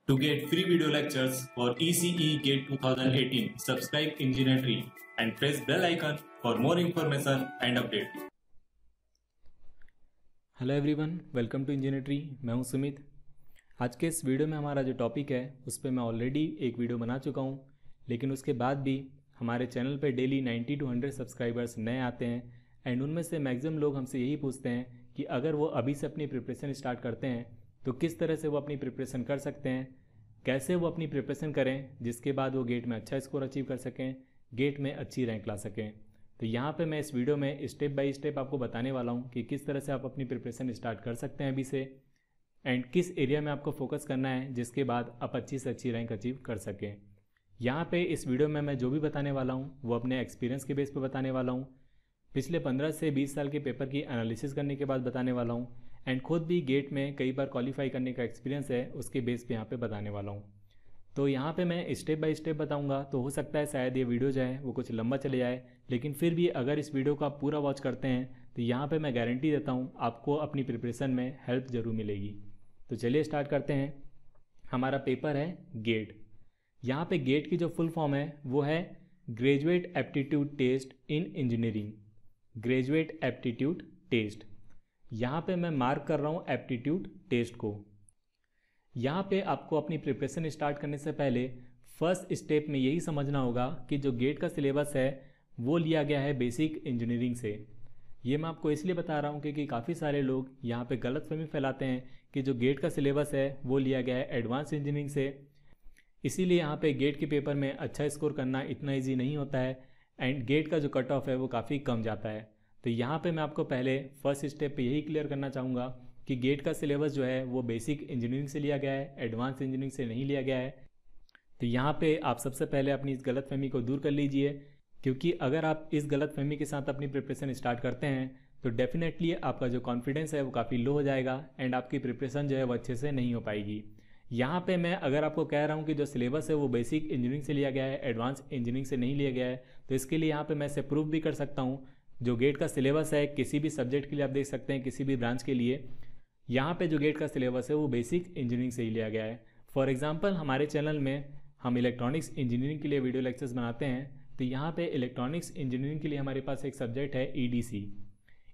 To get free video lectures for ECE GATE 2018, subscribe Engineering and press bell icon for more information and update. Hello everyone, welcome to engineery. मैं हूं सुमित। आज के इस video में हमारा जो topic है उस पर मैं ऑलरेडी एक वीडियो बना चुका हूं, लेकिन उसके बाद भी हमारे चैनल पे डेली 90 to 100 सब्सक्राइबर्स नए आते हैं एंड उनमें से मैक्सिमम लोग हमसे यही पूछते हैं कि अगर वो अभी से अपनी प्रिपरेशन स्टार्ट करते हैं तो किस तरह से वो अपनी प्रिपरेशन कर सकते हैं, कैसे वो अपनी प्रिपरेशन करें जिसके बाद वो गेट में अच्छा स्कोर अचीव कर सकें, गेट में अच्छी रैंक ला सकें। तो यहाँ पे मैं इस वीडियो में स्टेप बाय स्टेप आपको बताने वाला हूँ कि किस तरह से आप अपनी प्रिपरेशन स्टार्ट कर सकते हैं अभी से एंड किस एरिया में आपको फोकस करना है जिसके बाद आप अच्छी से अच्छी रैंक अचीव कर सकें। यहाँ पे इस वीडियो में मैं जो भी बताने वाला हूँ वो अपने एक्सपीरियंस के बेस पे बताने वाला हूँ, पिछले 15 से 20 साल के पेपर की एनालिसिस करने के बाद बताने वाला हूँ एंड खुद भी गेट में कई बार क्वालिफाई करने का एक्सपीरियंस है उसके बेस पे यहाँ पे बताने वाला हूँ। तो यहाँ पे मैं स्टेप बाय स्टेप बताऊँगा, तो हो सकता है शायद ये वीडियो जो है वो कुछ लंबा चले जाए, लेकिन फिर भी अगर इस वीडियो को आप पूरा वॉच करते हैं तो यहाँ पे मैं गारंटी देता हूँ आपको अपनी प्रिपरेशन में हेल्प ज़रूर मिलेगी। तो चलिए स्टार्ट करते हैं। हमारा पेपर है गेट। यहाँ पे गेट की जो फुल फॉर्म है वो है graduate aptitude test in engineering. Graduate aptitude test, यहाँ पे मैं मार्क कर रहा हूँ एप्टीट्यूड टेस्ट को। यहाँ पे आपको अपनी प्रिपरेशन स्टार्ट करने से पहले फर्स्ट स्टेप में यही समझना होगा कि जो गेट का सिलेबस है वो लिया गया है बेसिक इंजीनियरिंग से। ये मैं आपको इसलिए बता रहा हूँ क्योंकि काफ़ी सारे लोग यहाँ पे गलतफहमी फैलाते हैं कि जो गेट का सिलेबस है वो लिया गया है एडवांस इंजीनियरिंग से, इसीलिए यहाँ पे गेट के पेपर में अच्छा स्कोर करना इतना ईजी नहीं होता है एंड गेट का जो कट ऑफ है वो काफ़ी कम जाता है। तो यहाँ पे मैं आपको पहले फर्स्ट स्टेप पे यही क्लियर करना चाहूँगा कि गेट का सिलेबस जो है वो बेसिक इंजीनियरिंग से लिया गया है, एडवांस इंजीनियरिंग से नहीं लिया गया है। तो यहाँ पे आप सबसे पहले अपनी इस गलतफहमी को दूर कर लीजिए, क्योंकि अगर आप इस गलतफहमी के साथ अपनी प्रिपरेशन स्टार्ट करते हैं तो डेफिनेटली आपका जो कॉन्फिडेंस है वो काफ़ी लो हो जाएगा एंड आपकी प्रिपरेशन जो है वो अच्छे से नहीं हो पाएगी। यहाँ पे मैं अगर आपको कह रहा हूँ कि जो सिलेबस है वो बेसिक इंजीनियरिंग से लिया गया है, एडवांस इंजीनियरिंग से नहीं लिया गया है, तो इसके लिए यहाँ पे मैं इसे प्रूव भी कर सकता हूँ। जो गेट का सिलेबस है किसी भी सब्जेक्ट के लिए आप देख सकते हैं, किसी भी ब्रांच के लिए यहाँ पे जो गेट का सिलेबस है वो बेसिक इंजीनियरिंग से ही लिया गया है। फॉर एग्जांपल हमारे चैनल में हम इलेक्ट्रॉनिक्स इंजीनियरिंग के लिए वीडियो लेक्चर्स बनाते हैं, तो यहाँ पे इलेक्ट्रॉनिक्स इंजीनियरिंग के लिए हमारे पास एक सब्जेक्ट है ईडीसी।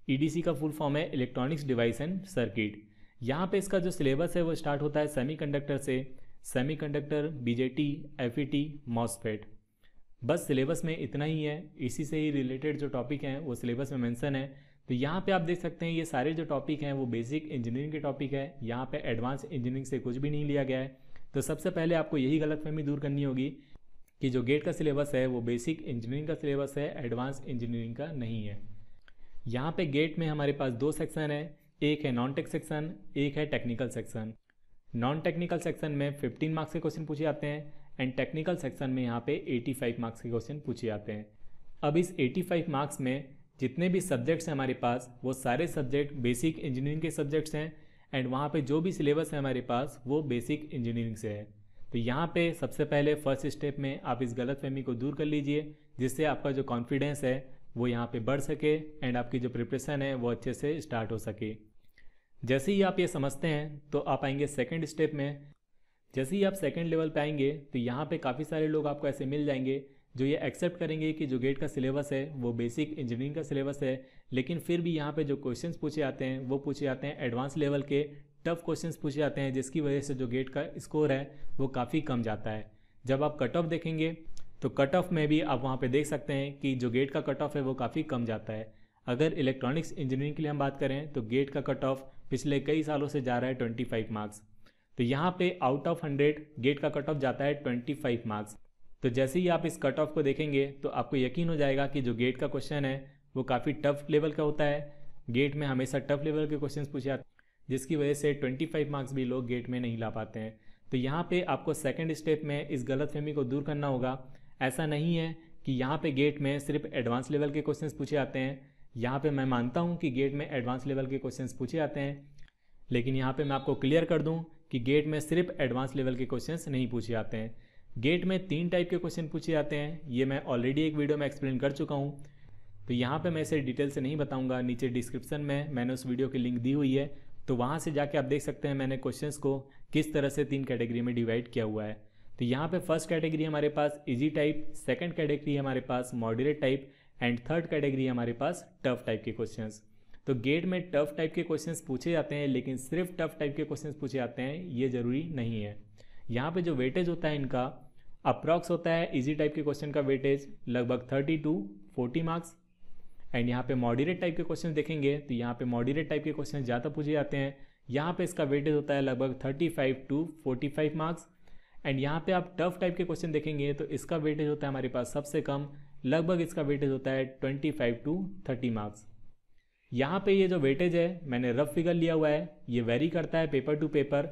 ईडीसी का फुल फॉर्म है इलेक्ट्रॉनिक्स डिवाइस एंड सर्किट। यहाँ पे इसका जो सिलेबस है वो स्टार्ट होता है सेमीकंडक्टर से, सेमीकंडक्टर, बीजेटी, एफईटी, मॉसफेट। बस सिलेबस में इतना ही है, इसी से ही रिलेटेड जो टॉपिक हैं वो सिलेबस में मेंशन है। तो यहाँ पे आप देख सकते हैं ये सारे जो टॉपिक हैं वो बेसिक इंजीनियरिंग के टॉपिक है, यहाँ पे एडवांस इंजीनियरिंग से कुछ भी नहीं लिया गया है। तो सबसे पहले आपको यही गलतफहमी दूर करनी होगी कि जो गेट का सिलेबस है वो बेसिक इंजीनियरिंग का सिलेबस है, एडवांस इंजीनियरिंग का नहीं है। यहाँ पे गेट में हमारे पास दो सेक्शन है, एक है नॉन टेक सेक्शन, एक है technical section. Non technical section में 15 मार्क्स के क्वेश्चन पूछे जाते हैं एंड टेक्निकल सेक्शन में यहाँ पे 85 मार्क्स के क्वेश्चन पूछे जाते हैं। अब इस 85 मार्क्स में जितने भी सब्जेक्ट्स हैं हमारे पास वो सारे सब्जेक्ट बेसिक इंजीनियरिंग के सब्जेक्ट्स हैं एंड वहाँ पे जो भी सिलेबस है हमारे पास वो बेसिक इंजीनियरिंग से है। तो यहाँ पे सबसे पहले फर्स्ट स्टेप में आप इस गलतफहमी को दूर कर लीजिए, जिससे आपका जो कॉन्फिडेंस है वो यहाँ पे बढ़ सके एंड आपकी जो प्रिपरेशन है वो अच्छे से स्टार्ट हो सके। जैसे ही आप ये समझते हैं तो आप आएंगे सेकंड स्टेप में। जैसे ही आप सेकंड लेवल पे आएंगे तो यहाँ पे काफ़ी सारे लोग आपको ऐसे मिल जाएंगे जो ये एक्सेप्ट करेंगे कि जो गेट का सिलेबस है वो बेसिक इंजीनियरिंग का सिलेबस है, लेकिन फिर भी यहाँ पे जो क्वेश्चंस पूछे जाते हैं वो पूछे जाते हैं एडवांस लेवल के, टफ क्वेश्चंस पूछे जाते हैं, जिसकी वजह से जो गेट का स्कोर है वो काफ़ी कम जाता है। जब आप कट ऑफ देखेंगे तो कट ऑफ में भी आप वहाँ पे देख सकते हैं कि जो गेट का कट ऑफ है वो काफ़ी कम जाता है। अगर इलेक्ट्रॉनिक्स इंजीनियरिंग के लिए हम बात करें तो गेट का कट ऑफ पिछले कई सालों से जा रहा है 25 मार्क्स। तो यहाँ पे आउट ऑफ 100 गेट का कट ऑफ जाता है 25 मार्क्स। तो जैसे ही आप इस कट ऑफ को देखेंगे तो आपको यकीन हो जाएगा कि जो गेट का क्वेश्चन है वो काफ़ी टफ लेवल का होता है। गेट में हमेशा टफ लेवल के क्वेश्चन पूछे जाते हैं, जिसकी वजह से 25 मार्क्स भी लोग गेट में नहीं ला पाते हैं। तो यहाँ पे आपको सेकंड स्टेप में इस गलतफहमी को दूर करना होगा। ऐसा नहीं है कि यहाँ पे गेट में सिर्फ एडवांस लेवल के क्वेश्चंस पूछे जाते हैं। यहाँ पे मैं मानता हूँ कि गेट में एडवांस लेवल के क्वेश्चंस पूछे जाते हैं, लेकिन यहाँ पे मैं आपको क्लियर कर दूँ कि गेट में सिर्फ एडवांस लेवल के क्वेश्चंस नहीं पूछे जाते हैं। गेट में 3 टाइप के क्वेश्चन पूछे जाते हैं, ये मैं ऑलरेडी एक वीडियो में एक्सप्लेन कर चुका हूँ, तो यहाँ पे मैं इसे डिटेल से नहीं बताऊँगा। नीचे डिस्क्रिप्शन में मैंने उस वीडियो की लिंक दी हुई है, तो वहाँ से जाके आप देख सकते हैं मैंने क्वेश्चंस को किस तरह से 3 कैटेगरी में डिवाइड किया हुआ है। तो यहाँ पे फर्स्ट कैटेगरी हमारे पास इजी टाइप, सेकंड कैटेगरी हमारे पास moderate type and third category हमारे पास टफ टाइप के क्वेश्चंस। तो गेट में टफ टाइप के क्वेश्चंस पूछे जाते हैं, लेकिन सिर्फ टफ टाइप के क्वेश्चंस पूछे जाते हैं ये ज़रूरी नहीं है। यहाँ पे जो वेटेज होता है इनका अप्रॉक्स होता है इजी टाइप के क्वेश्चन का वेटेज लगभग 30 to 40 मार्क्स। एंड यहाँ पे मॉडरेट टाइप के क्वेश्चन देखेंगे तो यहाँ पे मॉडरेट टाइप के क्वेश्चन ज़्यादा पूछे जाते हैं। यहाँ पे इसका वेटेज होता है लगभग 35 to 45 मार्क्स। एंड यहाँ पे आप टफ टाइप के क्वेश्चन देखेंगे तो इसका वेटेज होता है हमारे पास सबसे कम, लगभग इसका वेटेज होता है 25 to 30 मार्क्स। यहाँ पे ये जो वेटेज है मैंने रफ फिगर लिया हुआ है, ये वेरी करता है पेपर टू पेपर,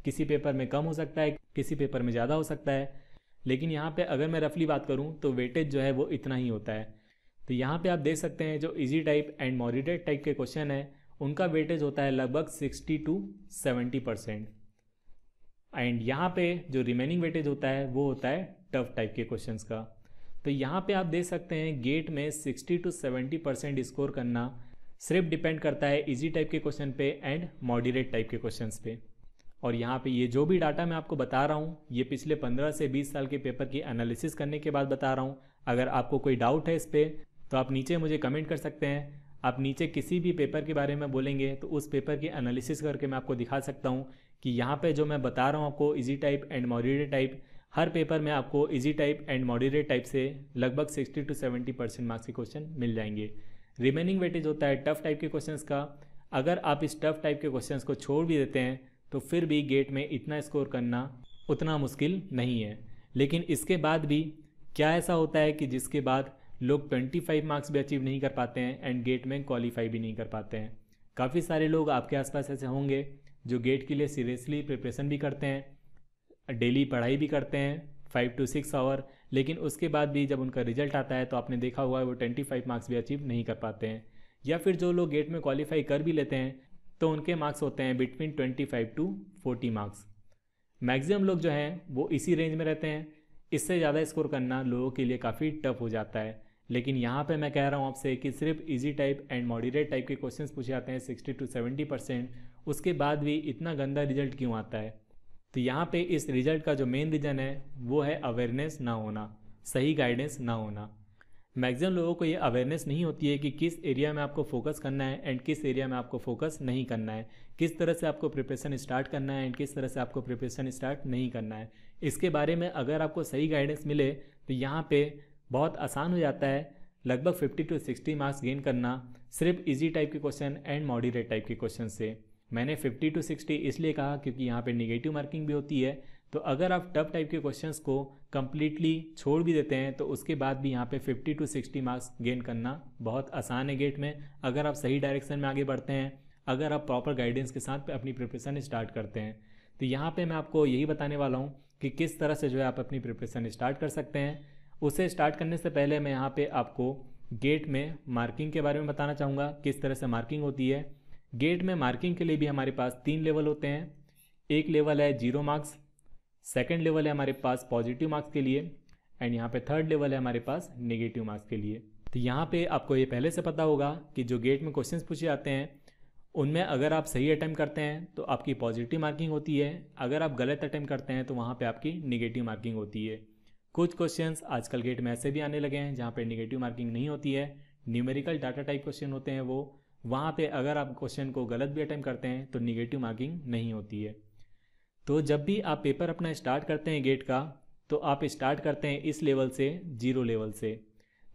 किसी पेपर में कम हो सकता है, किसी पेपर में ज़्यादा हो सकता है, लेकिन यहाँ पे अगर मैं रफली बात करूँ तो वेटेज जो है वो इतना ही होता है। तो यहाँ पे आप देख सकते हैं जो easy type and moderate type के क्वेश्चन है उनका वेटेज होता है लगभग 60 to 70%। एंड यहाँ पे जो रिमेनिंग वेटेज होता है वो होता है टफ टाइप के क्वेश्चंस का। तो यहाँ पे आप देख सकते हैं गेट में 60 to 70% स्कोर करना सिर्फ डिपेंड करता है इजी टाइप के क्वेश्चन पे एंड मॉडरेट टाइप के क्वेश्चंस पे। और यहाँ पे ये जो भी डाटा मैं आपको बता रहा हूँ ये पिछले 15 से 20 साल के पेपर की एनालिसिस करने के बाद बता रहा हूँ। अगर आपको कोई डाउट है इस पर तो आप नीचे मुझे कमेंट कर सकते हैं। आप नीचे किसी भी पेपर के बारे में बोलेंगे तो उस पेपर की एनालिसिस करके मैं आपको दिखा सकता हूँ कि यहाँ पे जो मैं बता रहा हूँ आपको easy type and moderate type, her paper में आपको easy type and moderate type से लगभग 60 to 70% मार्क्स के क्वेश्चन मिल जाएंगे। रिमेनिंग वेटेज होता है टफ टाइप के क्वेश्चंस का। अगर आप इस टफ टाइप के क्वेश्चंस को छोड़ भी देते हैं तो फिर भी गेट में इतना स्कोर करना उतना मुश्किल नहीं है। लेकिन इसके बाद भी क्या ऐसा होता है कि जिसके बाद लोग 25 मार्क्स भी अचीव नहीं कर पाते हैं एंड गेट में क्वालिफाई भी नहीं कर पाते हैं। काफ़ी सारे लोग आपके आसपास ऐसे होंगे जो गेट के लिए सीरियसली प्रिपरेशन भी करते हैं, डेली पढ़ाई भी करते हैं 5 to 6 आवर, लेकिन उसके बाद भी जब उनका रिजल्ट आता है तो आपने देखा हुआ है वो 25 मार्क्स भी अचीव नहीं कर पाते हैं। या फिर जो लोग गेट में क्वालिफाई कर भी लेते हैं तो उनके मार्क्स होते हैं बिटवीन 25 to 40 मार्क्स। मैक्सिमम लोग जो हैं वो इसी रेंज में रहते हैं। इससे ज़्यादा स्कोर करना लोगों के लिए काफ़ी टफ हो जाता है। लेकिन यहाँ पे मैं कह रहा हूँ आपसे कि सिर्फ easy type and moderate type के क्वेश्चंस पूछे जाते हैं 60 to 70%, उसके बाद भी इतना गंदा रिजल्ट क्यों आता है? तो यहाँ पे इस रिजल्ट का जो मेन रीज़न है वो है अवेयरनेस ना होना, सही गाइडेंस ना होना। मैक्सिमम लोगों को ये अवेयरनेस नहीं होती है कि किस एरिया में आपको फोकस करना है एंड किस एरिया में आपको फोकस नहीं करना है, किस तरह से आपको प्रिपरेशन स्टार्ट करना है एंड किस तरह से आपको प्रिपरेशन स्टार्ट नहीं करना है। इसके बारे में अगर आपको सही गाइडेंस मिले तो यहाँ पे बहुत आसान हो जाता है लगभग 50 to 60 मार्क्स गेन करना सिर्फ इजी टाइप के क्वेश्चन एंड मॉडरेट टाइप के क्वेश्चन से। मैंने 50 to 60 इसलिए कहा क्योंकि यहाँ पे नेगेटिव मार्किंग भी होती है। तो अगर आप टफ टाइप के क्वेश्चंस को कम्प्लीटली छोड़ भी देते हैं तो उसके बाद भी यहाँ पे 50 to 60 मार्क्स गेन करना बहुत आसान है गेट में, अगर आप सही डायरेक्शन में आगे बढ़ते हैं, अगर आप प्रॉपर गाइडेंस के साथ अपनी प्रिपरेशन स्टार्ट करते हैं। तो यहाँ पे मैं आपको यही बताने वाला हूँ कि किस तरह से जो है आप अपनी प्रिपरेशन स्टार्ट कर सकते हैं। उसे स्टार्ट करने से पहले मैं यहाँ पे आपको गेट में मार्किंग के बारे में बताना चाहूँगा, किस तरह से मार्किंग होती है। गेट में मार्किंग के लिए भी हमारे पास 3 लेवल होते हैं। एक लेवल है 0 मार्क्स, सेकेंड लेवल है हमारे पास पॉजिटिव मार्क्स के लिए एंड यहाँ पे थर्ड लेवल है हमारे पास नेगेटिव मार्क्स के लिए। तो यहाँ पे आपको ये पहले से पता होगा कि जो गेट में क्वेश्चंस पूछे जाते हैं उनमें अगर आप सही अटेम्प्ट करते हैं तो आपकी पॉजिटिव मार्किंग होती है, अगर आप गलत अटेम्प्ट करते हैं तो वहाँ पे आपकी नेगेटिव मार्किंग होती है। कुछ क्वेश्चंस आजकल गेट में ऐसे भी आने लगे हैं जहाँ पे नेगेटिव मार्किंग नहीं होती है, न्यूमेरिकल डाटा टाइप क्वेश्चन होते हैं वो, वहाँ पे अगर आप क्वेश्चन को गलत भी अटेम्प्ट करते हैं तो नेगेटिव मार्किंग नहीं होती है। तो जब भी आप पेपर अपना स्टार्ट करते हैं गेट का तो आप स्टार्ट करते हैं इस लेवल से, 0 लेवल से।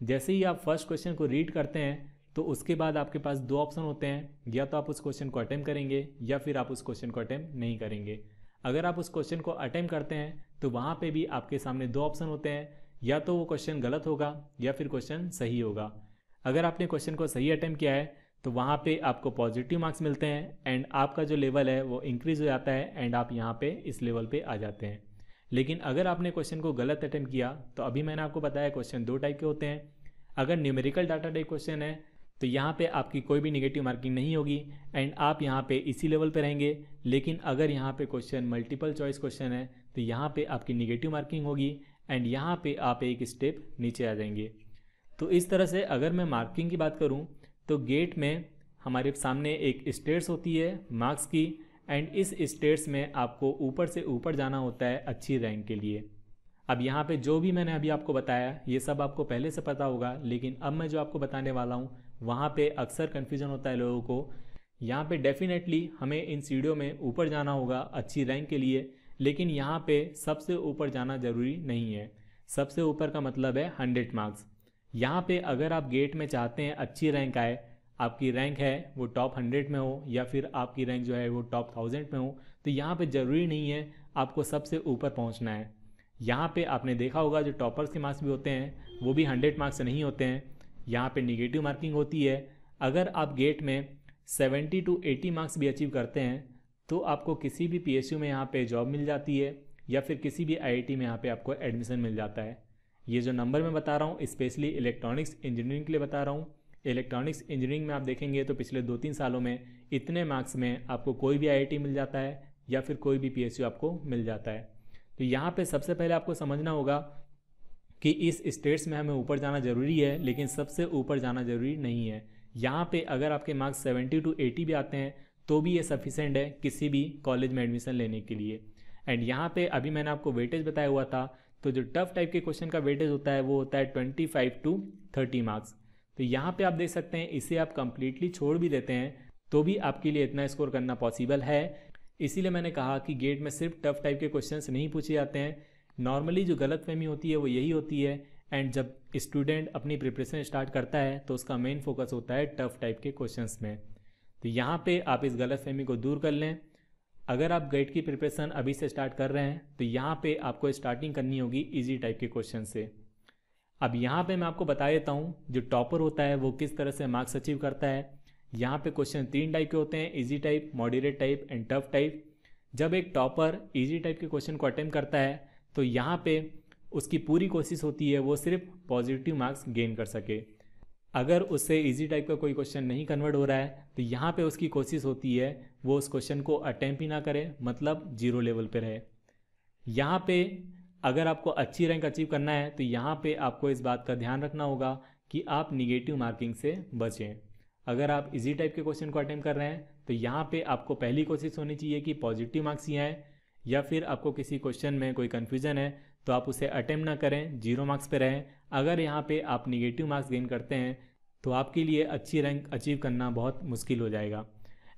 जैसे ही आप फर्स्ट क्वेश्चन को रीड करते हैं तो उसके बाद आपके पास 2 ऑप्शन होते हैं, या तो आप उस क्वेश्चन को अटेम्प्ट करेंगे या फिर आप उस क्वेश्चन को अटेम्प्ट नहीं करेंगे। अगर आप उस क्वेश्चन को अटेम्प्ट करते हैं तो वहाँ पे भी आपके सामने 2 ऑप्शन होते हैं, या तो वो क्वेश्चन गलत होगा या फिर क्वेश्चन सही होगा। अगर आपने क्वेश्चन को सही अटेम्प्ट किया है तो वहाँ पे आपको पॉजिटिव मार्क्स मिलते हैं एंड आपका जो लेवल है वो इंक्रीज़ हो जाता है एंड आप यहाँ पे इस लेवल पे आ जाते हैं। लेकिन अगर आपने क्वेश्चन को गलत अटेम्प्ट किया तो अभी मैंने आपको बताया क्वेश्चन 2 टाइप के होते हैं। अगर न्यूमेरिकल डाटा टाइप क्वेश्चन है तो यहाँ पे आपकी कोई भी नेगेटिव मार्किंग नहीं होगी एंड आप यहाँ पे इसी लेवल पे रहेंगे। लेकिन अगर यहाँ पे क्वेश्चन मल्टीपल चॉइस क्वेश्चन है तो यहाँ पे आपकी नेगेटिव मार्किंग होगी एंड यहाँ पे आप एक स्टेप नीचे आ जाएंगे। तो इस तरह से अगर मैं मार्किंग की बात करूँ तो गेट में हमारे सामने एक स्टेट्स होती है मार्क्स की एंड इस स्टेट्स में आपको ऊपर से ऊपर जाना होता है अच्छी रैंक के लिए। अब यहाँ पे जो भी मैंने अभी आपको बताया ये सब आपको पहले से पता होगा, लेकिन अब मैं जो आपको बताने वाला हूँ वहाँ पे अक्सर कन्फ्यूजन होता है लोगों को। यहाँ पे डेफिनेटली हमें इन सीढ़ियों में ऊपर जाना होगा अच्छी रैंक के लिए, लेकिन यहाँ पे सबसे ऊपर जाना ज़रूरी नहीं है। सबसे ऊपर का मतलब है 100 मार्क्स। यहाँ पे अगर आप गेट में चाहते हैं अच्छी रैंक आए, आपकी रैंक है वो टॉप 100 में हो या फिर आपकी रैंक जो है वो टॉप 1000 में हो, तो यहाँ पे ज़रूरी नहीं है आपको सबसे ऊपर पहुँचना है। यहाँ पे आपने देखा होगा जो टॉपर्स के मार्क्स भी होते हैं वो भी 100 मार्क्स नहीं होते हैं। यहाँ पे निगेटिव मार्किंग होती है। अगर आप गेट में 70 to 80 मार्क्स भी अचीव करते हैं तो आपको किसी भी PSU में यहाँ पे जॉब मिल जाती है या फिर किसी भी IIT में यहाँ पे आपको एडमिशन मिल जाता है। ये जो नंबर मैं बता रहा हूँ स्पेशली इलेक्ट्रॉनिक्स इंजीनियरिंग के लिए बता रहा हूँ। इलेक्ट्रॉनिक्स इंजीनियरिंग में आप देखेंगे तो पिछले 2-3 सालों में इतने मार्क्स में आपको कोई भी IIT मिल जाता है या फिर कोई भी PSU आपको मिल जाता है। तो यहाँ पे सबसे पहले आपको समझना होगा कि इस स्टेट्स में हमें ऊपर जाना ज़रूरी है, लेकिन सबसे ऊपर जाना ज़रूरी नहीं है। यहाँ पे अगर आपके मार्क्स 70 to 80 भी आते हैं तो भी ये सफिशेंट है किसी भी कॉलेज में एडमिशन लेने के लिए। एंड यहाँ पे अभी मैंने आपको वेटेज बताया हुआ था, तो जो टफ टाइप के क्वेश्चन का वेटेज होता है वो होता है 25 to 30 मार्क्स। तो यहाँ पे आप देख सकते हैं इसे आप कंप्लीटली छोड़ भी देते हैं तो भी आपके लिए इतना स्कोर करना पॉसिबल है। इसीलिए मैंने कहा कि गेट में सिर्फ टफ टाइप के क्वेश्चंस नहीं पूछे जाते हैं। नॉर्मली जो गलतफहमी होती है वो यही होती है, एंड जब स्टूडेंट अपनी प्रिपरेशन स्टार्ट करता है तो उसका मेन फोकस होता है टफ टाइप के क्वेश्चंस में। तो यहाँ पे आप इस गलतफहमी को दूर कर लें। अगर आप गेट की प्रिपरेशन अभी से स्टार्ट कर रहे हैं तो यहाँ पे आपको स्टार्टिंग करनी होगी ईजी टाइप के क्वेश्चन से। अब यहाँ पे मैं आपको बता देता हूँ जो टॉपर होता है वो किस तरह से मार्क्स अचीव करता है। यहाँ पे क्वेश्चन 3 टाइप के होते हैं, easy type, moderate type and tough type. जब एक टॉपर इजी टाइप के क्वेश्चन को अटेम्प्ट करता है तो यहाँ पे उसकी पूरी कोशिश होती है वो सिर्फ पॉजिटिव मार्क्स गेन कर सके। अगर उससे इजी टाइप का कोई क्वेश्चन नहीं कन्वर्ट हो रहा है तो यहाँ पे उसकी कोशिश होती है वो उस क्वेश्चन को अटेम्प्ट ही ना करे, मतलब 0 लेवल पे रहे। यहाँ पे अगर आपको अच्छी रैंक अचीव करना है तो यहाँ पे आपको इस बात का ध्यान रखना होगा कि आप निगेटिव मार्किंग से बचें। अगर आप इजी टाइप के क्वेश्चन को अटेम्प्ट कर रहे हैं तो यहाँ पे आपको पहली कोशिश होनी चाहिए कि पॉजिटिव मार्क्स ही आए, या फिर आपको किसी क्वेश्चन में कोई कन्फ्यूजन है तो आप उसे अटेम्प्ट ना करें, 0 मार्क्स पे रहें। अगर यहाँ पे आप निगेटिव मार्क्स गेन करते हैं तो आपके लिए अच्छी रैंक अचीव करना बहुत मुश्किल हो जाएगा।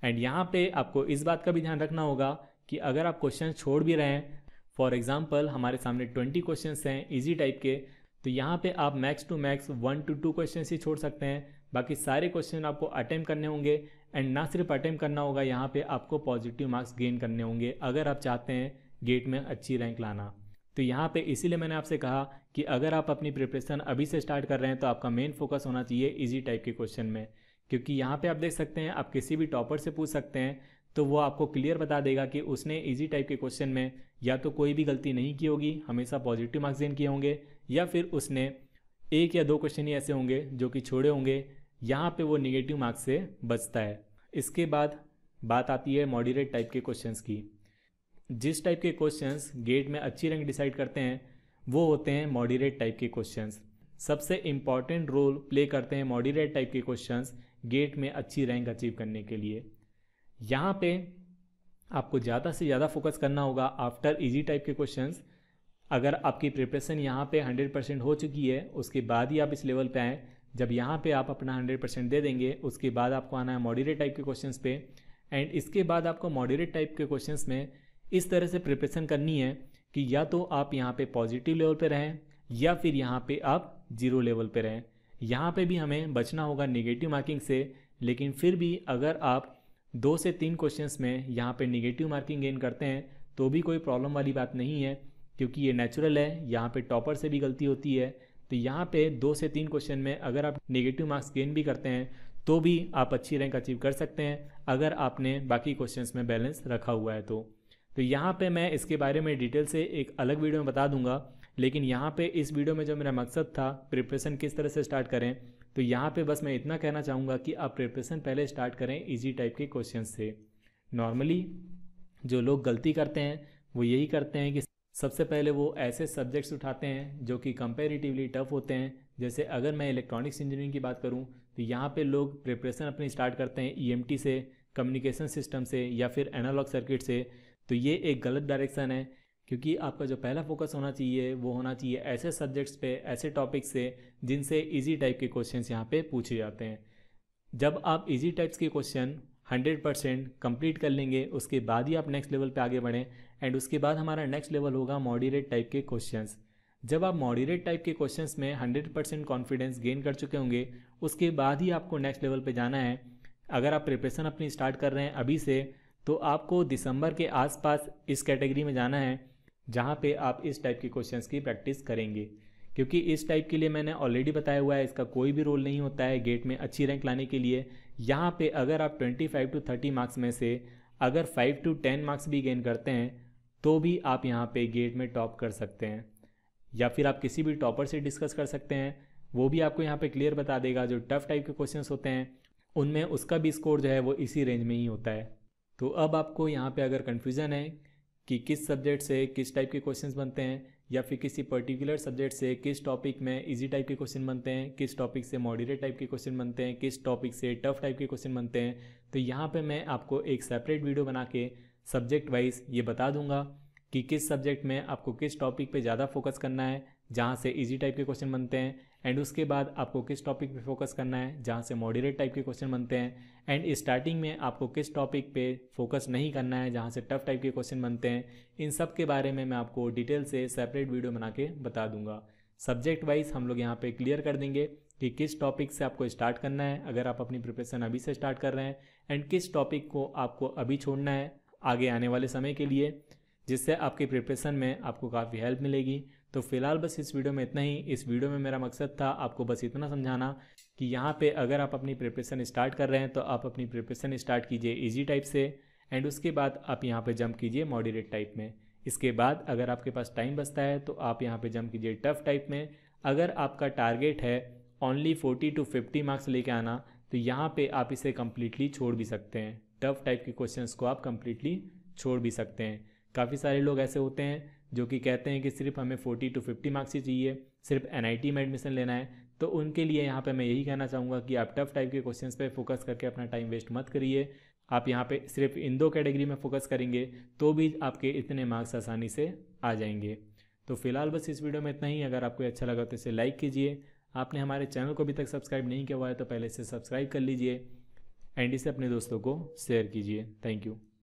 एंड यहाँ पे आपको इस बात का भी ध्यान रखना होगा कि अगर आप क्वेश्चन छोड़ भी रहे हैं, फॉर एग्जाम्पल हमारे सामने 20 क्वेश्चन हैं इजी टाइप के, तो यहाँ पे आप max to max 1 to 2 question ही छोड़ सकते हैं। बाकी सारे क्वेश्चन आपको अटेम्प्ट करने होंगे, एंड ना सिर्फ अटेम्प्ट करना होगा, यहाँ पे आपको पॉजिटिव मार्क्स गेन करने होंगे अगर आप चाहते हैं गेट में अच्छी रैंक लाना। तो यहाँ पे इसीलिए मैंने आपसे कहा कि अगर आप अपनी प्रिपरेशन अभी से स्टार्ट कर रहे हैं तो आपका मेन फोकस होना चाहिए इजी टाइप के क्वेश्चन में, क्योंकि यहाँ पे आप देख सकते हैं आप किसी भी टॉपर से पूछ सकते हैं तो वो आपको क्लियर बता देगा कि उसने इजी टाइप के क्वेश्चन में या तो कोई भी गलती नहीं की होगी, हमेशा पॉजिटिव मार्क्स गेन किए होंगे, या फिर उसने 1 या 2 क्वेश्चन ही ऐसे होंगे जो कि छोड़े होंगे, यहाँ पे वो निगेटिव मार्क्स से बचता है। इसके बाद बात आती है मॉडरेट टाइप के क्वेश्चंस की। जिस टाइप के क्वेश्चंस गेट में अच्छी रैंक डिसाइड करते हैं वो होते हैं मॉडरेट टाइप के क्वेश्चंस। सबसे इम्पॉर्टेंट रोल प्ले करते हैं मॉडरेट टाइप के क्वेश्चंस गेट में अच्छी रैंक अचीव करने के लिए। यहाँ पे आपको ज़्यादा से ज़्यादा फोकस करना होगा आफ्टर इजी टाइप के क्वेश्चंस। अगर आपकी प्रिपरेशन यहाँ पे 100% हो चुकी है उसके बाद ही आप इस लेवल पे आएँ। जब यहाँ पे आप अपना 100% दे देंगे उसके बाद आपको आना है मॉडरेट टाइप के क्वेश्चंस पे, एंड इसके बाद आपको मॉडरेट टाइप के क्वेश्चंस में इस तरह से प्रिपरेशन करनी है कि या तो आप यहाँ पे पॉजिटिव लेवल पे रहें या फिर यहाँ पे आप 0 लेवल पे रहें। यहाँ पे भी हमें बचना होगा नेगेटिव मार्किंग से, लेकिन फिर भी अगर आप 2 से 3 क्वेश्चंस में यहाँ पे नेगेटिव मार्किंग गेन करते हैं तो भी कोई प्रॉब्लम वाली बात नहीं है, क्योंकि ये नेचुरल है। यहाँ पे टॉपर से भी गलती होती है, तो यहाँ पे 2 से 3 क्वेश्चन में अगर आप नेगेटिव मार्क्स गेन भी करते हैं तो भी आप अच्छी रैंक अचीव कर सकते हैं अगर आपने बाकी क्वेश्चंस में बैलेंस रखा हुआ है तो यहाँ पे मैं इसके बारे में डिटेल से एक अलग वीडियो में बता दूंगा। लेकिन यहाँ पे इस वीडियो में जो मेरा मकसद था प्रिपरेशन किस तरह से स्टार्ट करें, तो यहाँ पे बस मैं इतना कहना चाहूँगा कि आप प्रिपरेशन पहले स्टार्ट करें इजी टाइप के क्वेश्चन से। नॉर्मली जो लोग गलती करते हैं वो यही करते हैं कि सबसे पहले वो ऐसे सब्जेक्ट्स उठाते हैं जो कि कंपैरेटिवली टफ होते हैं। जैसे अगर मैं इलेक्ट्रॉनिक्स इंजीनियरिंग की बात करूं तो यहाँ पे लोग प्रिपरेशन अपनी स्टार्ट करते हैं ईएमटी से, कम्युनिकेशन सिस्टम से या फिर एनालॉग सर्किट से, तो ये एक गलत डायरेक्शन है। क्योंकि आपका जो पहला फोकस होना चाहिए वो होना चाहिए ऐसे सब्जेक्ट्स पे, ऐसे टॉपिक्स से जिनसे इजी टाइप के क्वेश्चंस यहाँ पे पूछे जाते हैं। जब आप इजी टाइप्स के क्वेश्चन 100% कंप्लीट कर लेंगे, उसके बाद ही आप नेक्स्ट लेवल पे आगे बढ़ें। एंड उसके बाद हमारा नेक्स्ट लेवल होगा मॉडरेट टाइप के क्वेश्चंस। जब आप मॉडरेट टाइप के क्वेश्चंस में 100% कॉन्फिडेंस गेन कर चुके होंगे, उसके बाद ही आपको नेक्स्ट लेवल पे जाना है। अगर आप प्रिपरेशन अपनी स्टार्ट कर रहे हैं अभी से, तो आपको दिसंबर के आसपास इस कैटेगरी में जाना है जहाँ पे आप इस टाइप के क्वेश्चंस की प्रैक्टिस करेंगे। क्योंकि इस टाइप के लिए मैंने ऑलरेडी बताया हुआ है, इसका कोई भी रोल नहीं होता है गेट में अच्छी रैंक लाने के लिए। यहाँ पे अगर आप 25 to 30 मार्क्स में से अगर 5 to 10 मार्क्स भी गेन करते हैं तो भी आप यहाँ पे गेट में टॉप कर सकते हैं। या फिर आप किसी भी टॉपर से डिस्कस कर सकते हैं, वो भी आपको यहाँ पे क्लियर बता देगा। जो टफ टाइप के क्वेश्चंस होते हैं उनमें उसका भी स्कोर जो है वो इसी रेंज में ही होता है। तो अब आपको यहाँ पे अगर कन्फ्यूज़न है कि किस सब्जेक्ट से किस टाइप के क्वेश्चंस बनते हैं, या फिर किसी पर्टिकुलर सब्जेक्ट से किस टॉपिक में इजी टाइप के क्वेश्चन बनते हैं, किस टॉपिक से मॉडरेट टाइप के क्वेश्चन बनते हैं, किस टॉपिक से टफ टाइप के क्वेश्चन बनते हैं, तो यहाँ पे मैं आपको एक सेपरेट वीडियो बना के सब्जेक्ट वाइज ये बता दूंगा कि किस सब्जेक्ट में आपको किस टॉपिक पे ज़्यादा फोकस करना है जहाँ से इजी टाइप के क्वेश्चन बनते हैं, एंड उसके बाद आपको किस टॉपिक पे फोकस करना है जहाँ से मॉडरेट टाइप के क्वेश्चन बनते हैं, एंड स्टार्टिंग में आपको किस टॉपिक पे फोकस नहीं करना है जहाँ से टफ टाइप के क्वेश्चन बनते हैं। इन सब के बारे में मैं आपको डिटेल से सेपरेट वीडियो बना के बता दूंगा। सब्जेक्ट वाइज हम लोग यहाँ पे क्लियर कर देंगे कि किस टॉपिक से आपको स्टार्ट करना है अगर आप अपनी प्रिपरेशन अभी से स्टार्ट कर रहे हैं, एंड किस टॉपिक को आपको अभी छोड़ना है आगे आने वाले समय के लिए, जिससे आपकी प्रिपरेशन में आपको काफ़ी हेल्प मिलेगी। तो फिलहाल बस इस वीडियो में इतना ही। इस वीडियो में मेरा मकसद था आपको बस इतना समझाना कि यहाँ पे अगर आप अपनी प्रिपरेशन स्टार्ट कर रहे हैं तो आप अपनी प्रिपरेशन स्टार्ट कीजिए इजी टाइप से, एंड उसके बाद आप यहाँ पे जंप कीजिए मॉडरेट टाइप में। इसके बाद अगर आपके पास टाइम बचता है तो आप यहाँ पे जंप कीजिए टफ टाइप में। अगर आपका टारगेट है ओनली 40 to 50 मार्क्स लेके आना, तो यहाँ पे आप इसे कम्प्लीटली छोड़ भी सकते हैं। टफ टाइप के क्वेश्चंस को आप कम्प्लीटली छोड़ भी सकते हैं। काफ़ी सारे लोग ऐसे होते हैं जो कि कहते हैं कि सिर्फ हमें 40 to 50 मार्क्स ही चाहिए, सिर्फ NIT में एडमिशन लेना है। तो उनके लिए यहाँ पे मैं यही कहना चाहूँगा कि आप टफ टाइप के क्वेश्चंस पे फोकस करके अपना टाइम वेस्ट मत करिए। आप यहाँ पे सिर्फ इन 2 कैटेगरी में फोकस करेंगे तो भी आपके इतने मार्क्स आसानी से आ जाएंगे। तो फिलहाल बस इस वीडियो में इतना ही। अगर आपको अच्छा लगा तो इसे लाइक कीजिए। आपने हमारे चैनल को अभी तक सब्सक्राइब नहीं किया हुआ है तो पहले से सब्सक्राइब कर लीजिए, एंड इसे अपने दोस्तों को शेयर कीजिए। Thank you.